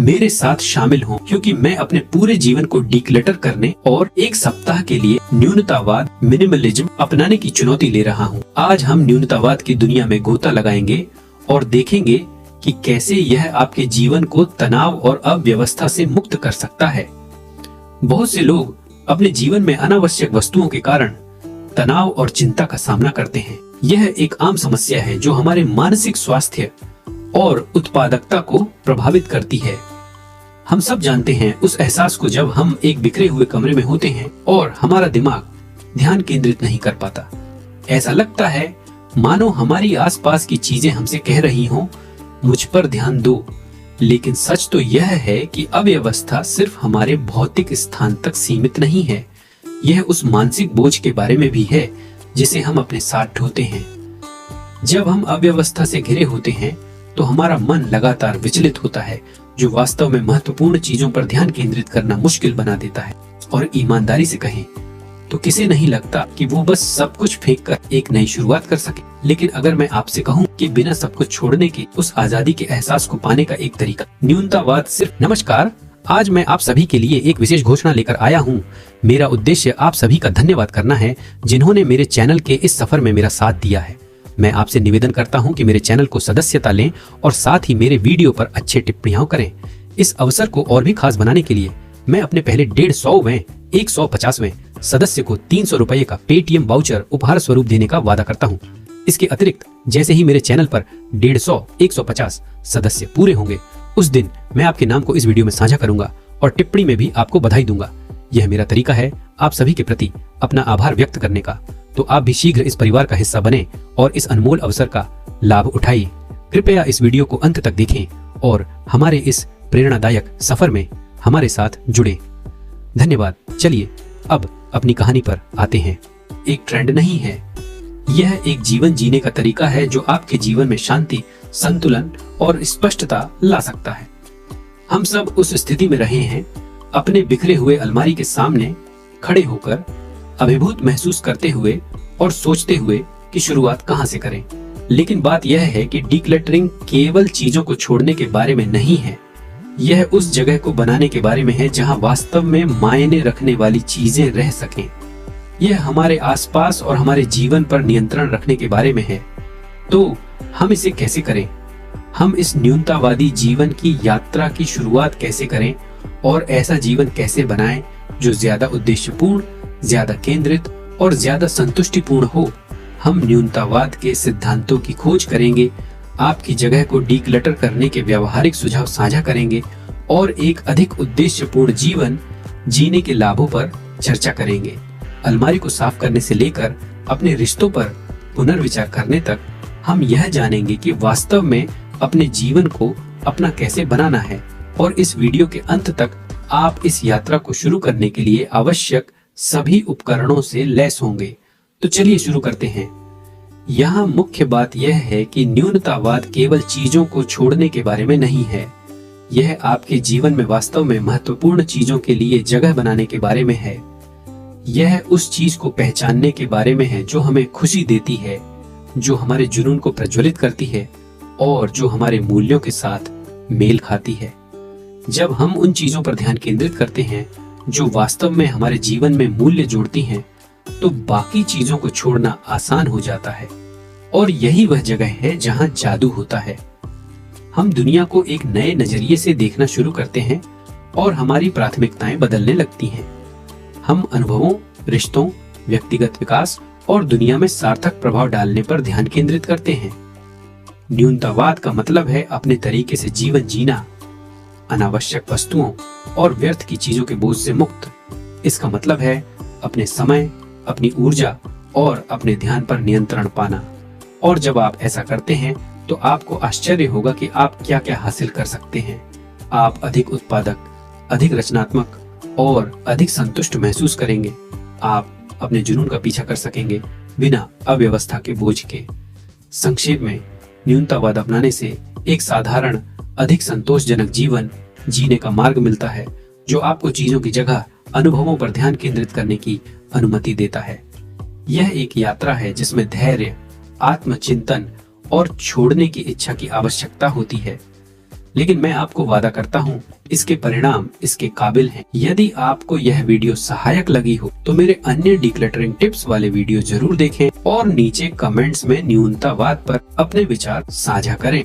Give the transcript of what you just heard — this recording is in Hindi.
मेरे साथ शामिल हों, क्योंकि मैं अपने पूरे जीवन को डिक्लटर करने और एक सप्ताह के लिए न्यूनतावाद मिनिमलिज्म अपनाने की चुनौती ले रहा हूँ। आज हम न्यूनतावाद की दुनिया में गोता लगाएंगे और देखेंगे कि कैसे यह आपके जीवन को तनाव और अव्यवस्था से मुक्त कर सकता है। बहुत से लोग अपने जीवन में अनावश्यक वस्तुओं के कारण तनाव और चिंता का सामना करते हैं। यह एक आम समस्या है जो हमारे मानसिक स्वास्थ्य और उत्पादकता को प्रभावित करती है। हम सब जानते हैं उस एहसास को जब हम एक बिखरे हुए कमरे में होते हैं और हमारा दिमाग ध्यान केंद्रित नहीं कर पाता। ऐसा लगता है मानो हमारी आसपास की चीजें हमसे कह रही हों, मुझ पर ध्यान दो। लेकिन सच तो यह है कि अव्यवस्था सिर्फ हमारे भौतिक स्थान तक सीमित नहीं है। यह उस मानसिक बोझ के बारे में भी है जिसे हम अपने साथ ढोते हैं। जब हम अव्यवस्था से घिरे होते हैं तो हमारा मन लगातार विचलित होता है, जो वास्तव में महत्वपूर्ण चीजों पर ध्यान केंद्रित करना मुश्किल बना देता है। और ईमानदारी से कहें तो किसे नहीं लगता कि वो बस सब कुछ फेंक कर एक नई शुरुआत कर सके। लेकिन अगर मैं आपसे कहूँ कि बिना सब कुछ छोड़ने के उस आजादी के एहसास को पाने का एक तरीका न्यूनतावाद सिर्फ। नमस्कार, आज मैं आप सभी के लिए एक विशेष घोषणा लेकर आया हूँ। मेरा उद्देश्य आप सभी का धन्यवाद करना है जिन्होंने मेरे चैनल के इस सफर में मेरा साथ दिया है। मैं आपसे निवेदन करता हूं कि मेरे चैनल को सदस्यता लें और साथ ही मेरे वीडियो पर अच्छे टिप्पणियां करें। इस अवसर को और भी खास बनाने के लिए मैं अपने पहले 150वें 150वें सदस्य को 300 रुपए का पेटीएम वाउचर उपहार स्वरूप देने का वादा करता हूं। इसके अतिरिक्त जैसे ही मेरे चैनल पर 150 150 सदस्य पूरे होंगे, उस दिन मैं आपके नाम को इस वीडियो में साझा करूंगा और टिप्पणी में भी आपको बधाई दूंगा। यह मेरा तरीका है आप सभी के प्रति अपना आभार व्यक्त करने का। तो आप भी शीघ्र इस परिवार का हिस्सा बने और इस अनमोल अवसर का लाभ उठाइए। कृपया इस वीडियो को अंत तक देखें और हमारे इस प्रेरणादायक सफर में हमारे साथ जुड़े। धन्यवाद। चलिए अब अपनी कहानी पर आते हैं। एक ट्रेंड नहीं है, यह एक जीवन जीने का तरीका है जो आपके जीवन में शांति, संतुलन और स्पष्टता ला सकता है। हम सब उस स्थिति में रहे हैं, अपने बिखरे हुए अलमारी के सामने खड़े होकर अभिभूत महसूस करते हुए और सोचते हुए कि शुरुआत कहां से करें। लेकिन बात यह है कि डिक्लटरिंग केवल चीजों को छोड़ने के बारे में नहीं है, यह उस जगह को बनाने के बारे में है जहां वास्तव में मायने रखने वाली चीजें रह सकें। यह हमारे आसपास और हमारे जीवन पर नियंत्रण रखने के बारे में है। तो हम इसे कैसे करें? हम इस न्यूनतावादी जीवन की यात्रा की शुरुआत कैसे करें और ऐसा जीवन कैसे बनाएं जो ज्यादा उद्देश्यपूर्ण, ज्यादा केंद्रित और ज्यादा संतुष्टिपूर्ण हो? हम न्यूनतावाद के सिद्धांतों की खोज करेंगे, आपकी जगह को डिक्लटर करने के व्यावहारिक सुझाव साझा करेंगे और एक अधिक उद्देश्यपूर्ण जीवन जीने के लाभों पर चर्चा करेंगे। अलमारी को साफ करने से लेकर अपने रिश्तों पर पुनर्विचार करने तक हम यह जानेंगे कि वास्तव में अपने जीवन को अपना कैसे बनाना है। और इस वीडियो के अंत तक आप इस यात्रा को शुरू करने के लिए आवश्यक सभी उपकरणों से लैस होंगे। तो चलिए शुरू करते हैं। यहाँ मुख्य बात यह है कि न्यूनतावाद केवल चीजों को छोड़ने के बारे में नहीं है, यह आपके जीवन में वास्तव में महत्वपूर्ण चीजों के लिए जगह बनाने के बारे में है। यह उस चीज को पहचानने के बारे में है जो हमें खुशी देती है, जो हमारे जुनून को प्रज्वलित करती है और जो हमारे मूल्यों के साथ मेल खाती है। जब हम उन चीजों पर ध्यान केंद्रित करते हैं जो वास्तव में हमारे जीवन में मूल्य जोड़ती हैं, तो बाकी चीजों को छोड़ना आसान हो जाता है। और यही वह जगह है जहां जादू होता है। हम दुनिया को एक नए नजरिए से देखना शुरू करते हैं और हमारी प्राथमिकताएं बदलने लगती हैं। हम अनुभवों, रिश्तों, व्यक्तिगत विकास और दुनिया में सार्थक प्रभाव डालने पर ध्यान केंद्रित करते हैं। न्यूनतावाद का मतलब है अपने तरीके से जीवन जीना, अनावश्यक वस्तुओं और व्यर्थ की चीजों के बोझ से मुक्त। इसका मतलब है अपने समय, अपनी ऊर्जा और अपने ध्यान पर नियंत्रण पाना। और जब आप ऐसा करते हैं तो आपको आश्चर्य होगा कि आप क्या क्या हासिल कर सकते हैं। आप अधिक उत्पादक, अधिक रचनात्मक और अधिक संतुष्ट महसूस करेंगे। आप अपने जुनून का पीछा कर सकेंगे बिना अव्यवस्था के बोझ के। संक्षेप में, न्यूनतावाद अपनाने से एक साधारण, अधिक संतोषजनक जीवन जीने का मार्ग मिलता है जो आपको चीजों की जगह अनुभवों पर ध्यान केंद्रित करने की अनुमति देता है। यह एक यात्रा है जिसमें धैर्य, आत्मचिंतन और छोड़ने की इच्छा की आवश्यकता होती है। लेकिन मैं आपको वादा करता हूँ इसके परिणाम इसके काबिल हैं। यदि आपको यह वीडियो सहायक लगी हो तो मेरे अन्य डिक्लटरिंग टिप्स वाले वीडियो जरूर देखें और नीचे कमेंट्स में न्यूनतावाद पर अपने विचार साझा करें।